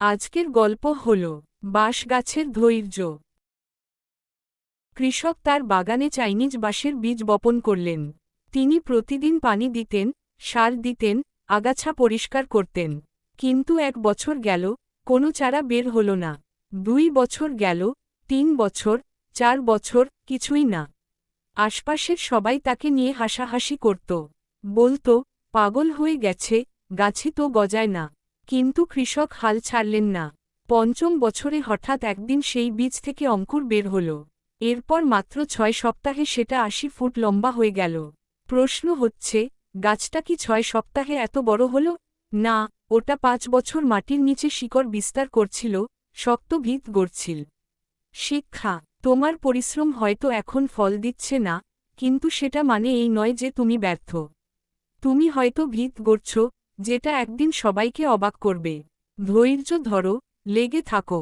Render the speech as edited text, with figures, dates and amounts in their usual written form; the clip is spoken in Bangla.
আজকের গল্প হল বাঁশ গাছের ধৈর্য। কৃষক তার বাগানে চাইনিজ বাঁশের বীজ বপন করলেন। তিনি প্রতিদিন পানি দিতেন, সার দিতেন, আগাছা পরিষ্কার করতেন। কিন্তু 1 বছর গেল, কোনো চারা বের হল না। 2 বছর গেল, 3 বছর, 4 বছর, কিছুই না। আশপাশের সবাই তাকে নিয়ে হাসাহাসি করত, বলতো, পাগল হয়ে গেছে, গাছই তো গজায় না। কিন্তু কৃষক হাল ছাড়লেন না। 5ম বছরে হঠাৎ একদিন সেই বীজ থেকে অঙ্কুর বের হল। এরপর মাত্র 6 সপ্তাহে সেটা 80 ফুট লম্বা হয়ে গেল। প্রশ্ন হচ্ছে, গাছটা কি 6 সপ্তাহে এত বড় হল? না, ওটা 5 বছর মাটির নিচে শিকড় বিস্তার করছিল, শক্ত ভিত গড়ছিল। শিক্ষা: তোমার পরিশ্রম হয়তো এখন ফল দিচ্ছে না, কিন্তু সেটা মানে এই নয় যে তুমি ব্যর্থ। তুমি হয়তো ভিত গড়ছ, যেটা একদিন সবাইকে অবাক করবে। ধৈর্য ধরো, লেগে থাকো।